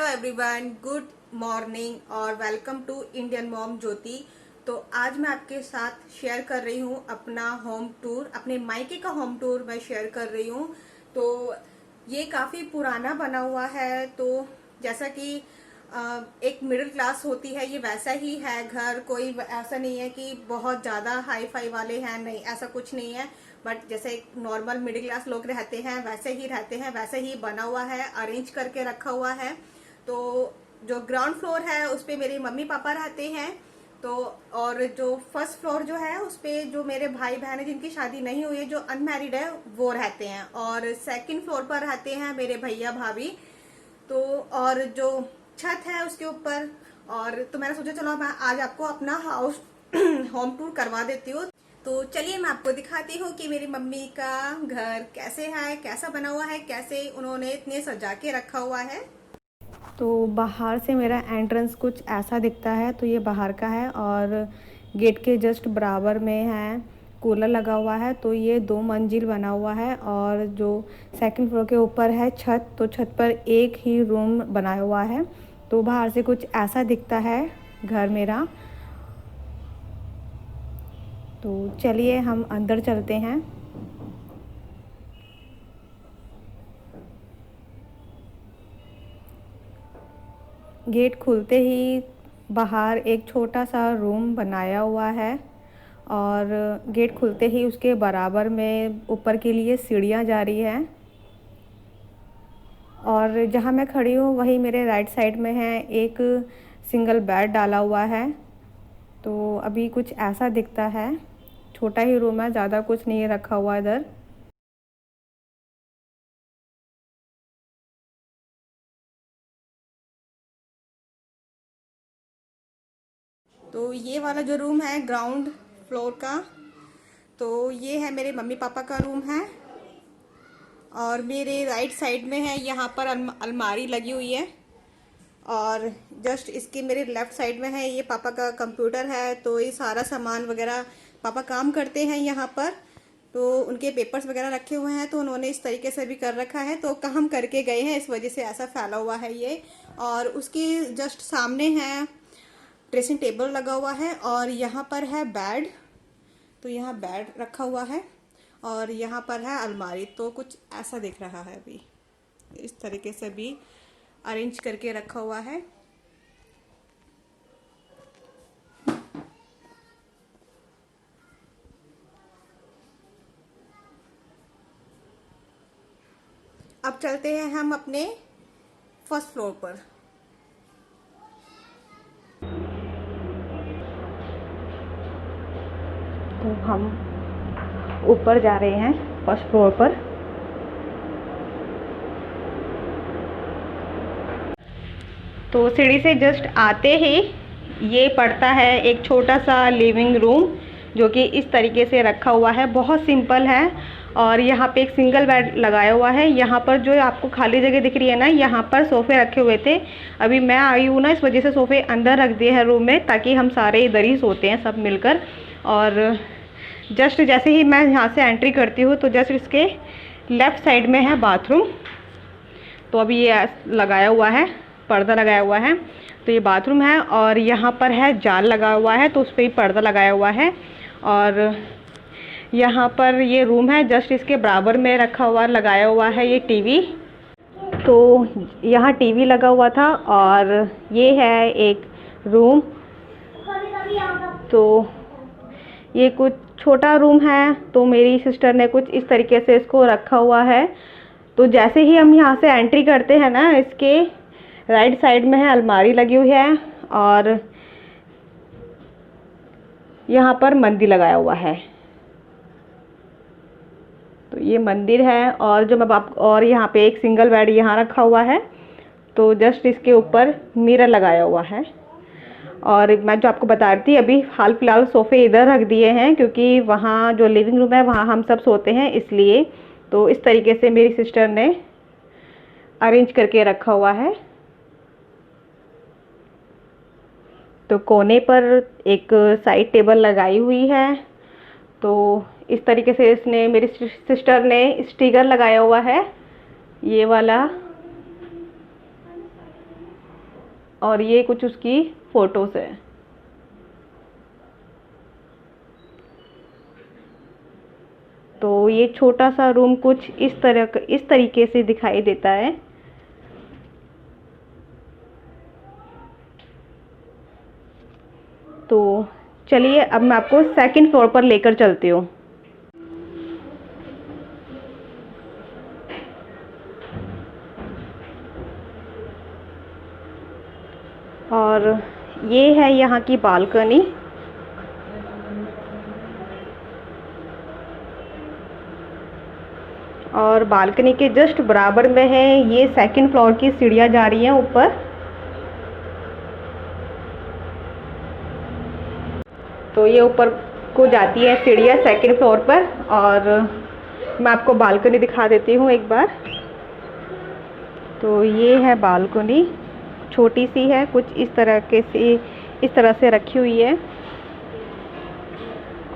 Everyone, good morning और welcome to Indian mom ज्योति। तो आज मैं आपके साथ शेयर कर रही हूँ अपना होम टूर, अपने मायके का होम टूर मैं शेयर कर रही हूँ। तो ये काफ़ी पुराना बना हुआ है। तो जैसा कि एक मिडिल क्लास होती है, ये वैसा ही है घर। कोई ऐसा नहीं है कि बहुत ज़्यादा हाई फाई वाले हैं, नहीं, ऐसा कुछ नहीं है। बट जैसे नॉर्मल मिडिल क्लास लोग रहते हैं वैसे ही रहते हैं, वैसे ही बना हुआ है, अरेंज करके रखा हुआ है। तो जो ग्राउंड फ्लोर है उस पे मेरे मम्मी पापा रहते हैं। तो और जो फर्स्ट फ्लोर जो है उस पे जो मेरे भाई बहन है जिनकी शादी नहीं हुई है, जो अनमैरिड है, वो रहते हैं। और सेकंड फ्लोर पर रहते हैं मेरे भैया भाभी। तो और जो छत है उसके ऊपर। और तो मैंने सोचा चलो मैं आज आपको अपना हाउस होम टूर करवा देती हूँ। तो चलिए मैं आपको दिखाती हूँ कि मेरी मम्मी का घर कैसे है, कैसा बना हुआ है, कैसे उन्होंने इतने सजा के रखा हुआ है। तो बाहर से मेरा एंट्रेंस कुछ ऐसा दिखता है। तो ये बाहर का है और गेट के जस्ट बराबर में है कूलर लगा हुआ है। तो ये 2 मंजिल बना हुआ है और जो सेकंड फ्लोर के ऊपर है छत, तो छत पर एक ही रूम बनाया हुआ है। तो बाहर से कुछ ऐसा दिखता है घर मेरा। तो चलिए हम अंदर चलते हैं। गेट खुलते ही बाहर एक छोटा सा रूम बनाया हुआ है और गेट खुलते ही उसके बराबर में ऊपर के लिए सीढ़ियाँ जा रही हैं। और जहाँ मैं खड़ी हूँ वही मेरे राइट साइड में है एक सिंगल बेड डाला हुआ है। तो अभी कुछ ऐसा दिखता है, छोटा ही रूम है, ज़्यादा कुछ नहीं रखा हुआ इधर। तो ये वाला जो रूम है ग्राउंड फ्लोर का, तो ये है मेरे मम्मी पापा का रूम है। और मेरे राइट साइड में है, यहाँ पर अलमारी लगी हुई है। और जस्ट इसके मेरे लेफ्ट साइड में है, ये पापा का कंप्यूटर है। तो ये सारा सामान वगैरह पापा काम करते हैं यहाँ पर। तो उनके पेपर्स वगैरह रखे हुए हैं, तो उन्होंने इस तरीके से भी कर रखा है। तो काम करके गए हैं, इस वजह से ऐसा फैला हुआ है ये। और उसके जस्ट सामने है ड्रेसिंग टेबल लगा हुआ है और यहाँ पर है बेड। तो यहाँ बेड रखा हुआ है और यहाँ पर है अलमारी। तो कुछ ऐसा दिख रहा है, अभी इस तरीके से भी अरेंज करके रखा हुआ है। अब चलते हैं हम अपने फर्स्ट फ्लोर पर। तो हम ऊपर जा रहे हैं फर्स्ट फ्लोर पर। तो सीढ़ी से जस्ट आते ही ये पड़ता है एक छोटा सा लिविंग रूम, जो कि इस तरीके से रखा हुआ है, बहुत सिंपल है। और यहाँ पे एक सिंगल बेड लगाया हुआ है। यहाँ पर जो आपको खाली जगह दिख रही है ना, यहाँ पर सोफ़े रखे हुए थे। अभी मैं आई हूँ ना, इस वजह से सोफ़े अंदर रख दिए हैं रूम में, ताकि हम सारे इधर ही सोते हैं सब मिलकर। और जस्ट जैसे ही मैं यहाँ से एंट्री करती हूँ तो जस्ट इसके लेफ़्ट साइड में है बाथरूम। तो अभी ये लगाया हुआ है, पर्दा लगाया हुआ है। तो ये बाथरूम है और यहाँ पर है जाल लगा हुआ है, तो उस पर ही पर्दा लगाया हुआ है। और यहाँ पर ये रूम है, जस्ट इसके बराबर में रखा हुआ लगाया हुआ है ये टीवी। तो यहाँ टीवी लगा हुआ था और ये है एक रूम। तो ये कुछ छोटा रूम है, तो मेरी सिस्टर ने कुछ इस तरीके से इसको रखा हुआ है। तो जैसे ही हम यहाँ से एंट्री करते हैं ना, इसके राइट साइड में है अलमारी लगी हुई है और यहाँ पर मंदिर लगाया हुआ है। तो ये मंदिर है और जो मैं और यहाँ पे एक सिंगल बेड यहाँ रखा हुआ है। तो जस्ट इसके ऊपर मिरर लगाया हुआ है। और मैं जो आपको बता रही थी, अभी हाल फिलहाल सोफ़े इधर रख दिए हैं, क्योंकि वहाँ जो लिविंग रूम है वहाँ हम सब सोते हैं, इसलिए। तो इस तरीके से मेरी सिस्टर ने अरेंज करके रखा हुआ है। तो कोने पर एक साइड टेबल लगाई हुई है। तो इस तरीके से इसने मेरी सिस्टर ने स्टिकर लगाया हुआ है, ये वाला। और ये कुछ उसकी फ़ोटोज़ है। तो ये छोटा सा रूम कुछ इस तरीके से दिखाई देता है। तो चलिए अब मैं आपको सेकंड फ्लोर पर लेकर चलती हूँ। और ये है यहाँ की बालकनी। और बालकनी के जस्ट बराबर में है ये सेकंड फ्लोर की सीढ़ियाँ जा रही हैं ऊपर। तो ये ऊपर को जाती है सीढ़ियाँ सेकंड फ्लोर पर। और मैं आपको बालकनी दिखा देती हूँ एक बार। तो ये है बालकनी, छोटी सी है, कुछ इस तरह से रखी हुई है।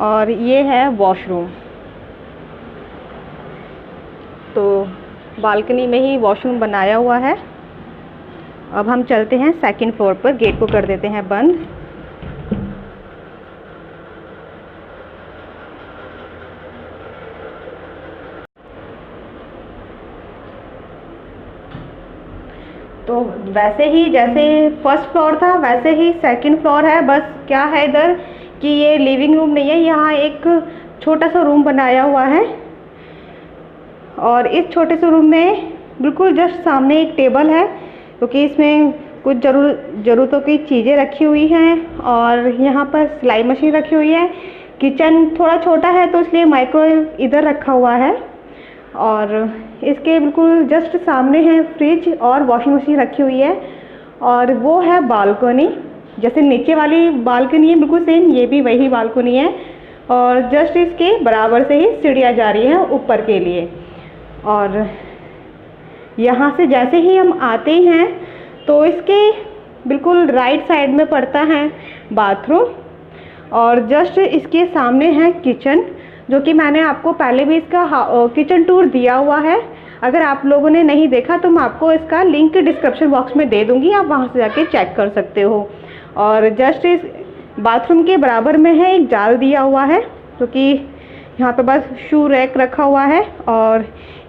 और ये है वॉशरूम। तो बालकनी में ही वॉशरूम बनाया हुआ है। अब हम चलते हैं सेकंड फ्लोर पर, गेट को कर देते हैं बंद। तो वैसे ही जैसे फर्स्ट फ्लोर था वैसे ही सेकंड फ्लोर है। बस क्या है इधर कि ये लिविंग रूम नहीं है, यहाँ एक छोटा सा रूम बनाया हुआ है। और इस छोटे से रूम में बिल्कुल जस्ट सामने एक टेबल है, क्योंकि इसमें कुछ ज़रूरतों की चीज़ें रखी हुई हैं। और यहाँ पर सिलाई मशीन रखी हुई है। किचन थोड़ा छोटा है तो इसलिए माइक्रोवेव इधर रखा हुआ है। और इसके बिल्कुल जस्ट सामने है फ्रिज और वॉशिंग मशीन रखी हुई है। और वो है बालकनी, जैसे नीचे वाली बालकनी है बिल्कुल सेम ये भी वही बालकनी है। और जस्ट इसके बराबर से ही सीढ़ियाँ जा रही हैं ऊपर के लिए। और यहाँ से जैसे ही हम आते हैं तो इसके बिल्कुल राइट साइड में पड़ता है बाथरूम। और जस्ट इसके सामने है किचन, जो कि मैंने आपको पहले भी इसका किचन टूर दिया हुआ है। अगर आप लोगों ने नहीं देखा तो मैं आपको इसका लिंक डिस्क्रिप्शन बॉक्स में दे दूँगी, आप वहाँ से जाके चेक कर सकते हो। और जस्ट इस बाथरूम के बराबर में है एक जाल दिया हुआ है, क्योंकि यहाँ पे बस शू रैक रखा हुआ है। और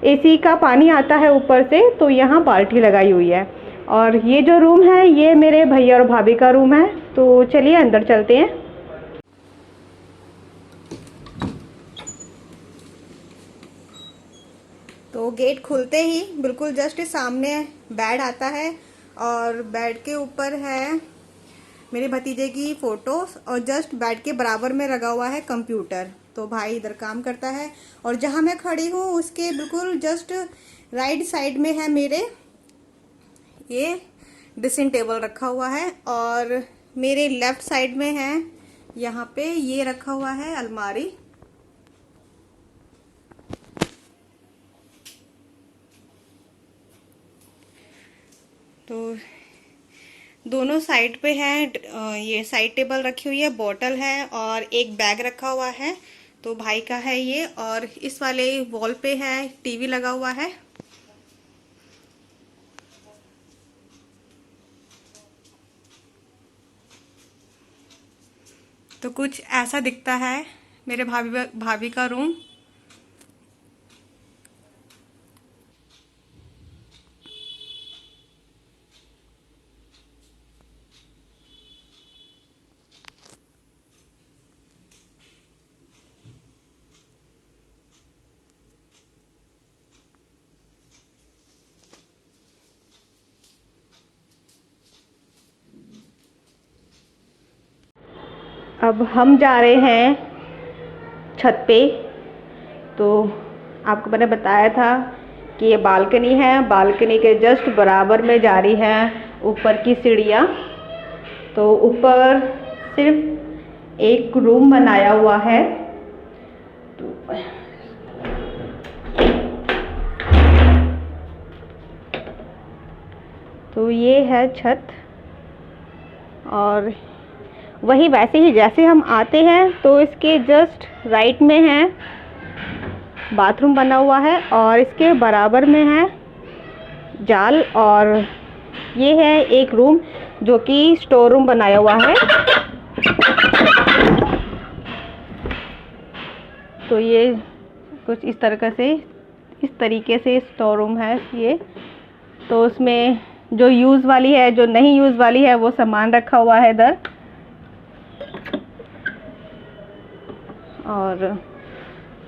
एसी का पानी आता है ऊपर से, तो यहाँ बाल्टी लगाई हुई है। और ये जो रूम है ये मेरे भैया और भाभी का रूम है। तो चलिए अंदर चलते हैं। तो गेट खुलते ही बिल्कुल जस्ट सामने बेड आता है। और बेड के ऊपर है मेरे भतीजे की फोटो। और जस्ट बेड के बराबर में लगा हुआ है कंप्यूटर। तो भाई इधर काम करता है। और जहाँ मैं खड़ी हूँ उसके बिल्कुल जस्ट राइट साइड में है मेरे ये ड्रेसिंग टेबल रखा हुआ है। और मेरे लेफ्ट साइड में है यहाँ पे ये रखा हुआ है अलमारी। तो दोनों साइड पे है ये साइड टेबल रखी हुई है, बॉटल है और एक बैग रखा हुआ है। तो भाई का है ये। और इस वाले वॉल पे है टीवी लगा हुआ है। तो कुछ ऐसा दिखता है मेरे भाभी का रूम। अब हम जा रहे हैं छत पे। तो आपको मैंने बताया था कि ये बालकनी है, बालकनी के जस्ट बराबर में जा रही है ऊपर की सीढ़ियाँ। तो ऊपर सिर्फ एक रूम बनाया हुआ है। तो ये है छत। और वही वैसे ही जैसे हम आते हैं तो इसके जस्ट राइट में है बाथरूम बना हुआ है। और इसके बराबर में है जाल। और ये है एक रूम जो कि स्टोर रूम बनाया हुआ है। तो ये कुछ इस तरीके से स्टोर रूम है ये। तो उसमें जो यूज़ वाली है, जो नहीं यूज़ वाली है, वो सामान रखा हुआ है इधर। और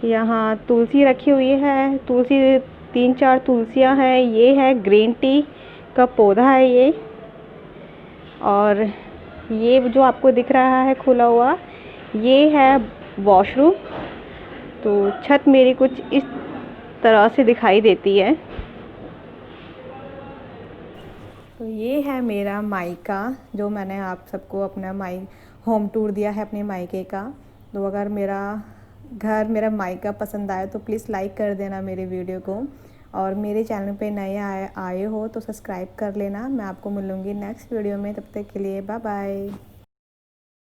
यहाँ तुलसी रखी हुई है, तुलसी 3-4 तुलसियाँ हैं। ये है ग्रीन टी का पौधा है ये। और ये जो आपको दिख रहा है खुला हुआ, ये है वॉशरूम। तो छत मेरी कुछ इस तरह से दिखाई देती है। तो ये है मेरा मायका, जो मैंने आप सबको अपना होम टूर दिया है अपने मायके का। तो अगर मेरा घर, मेरा मायका पसंद आए तो प्लीज़ लाइक कर देना मेरे वीडियो को। और मेरे चैनल पे नए आए हो तो सब्सक्राइब कर लेना। मैं आपको मिलूँगी नेक्स्ट वीडियो में, तब तक के लिए बाय बाय।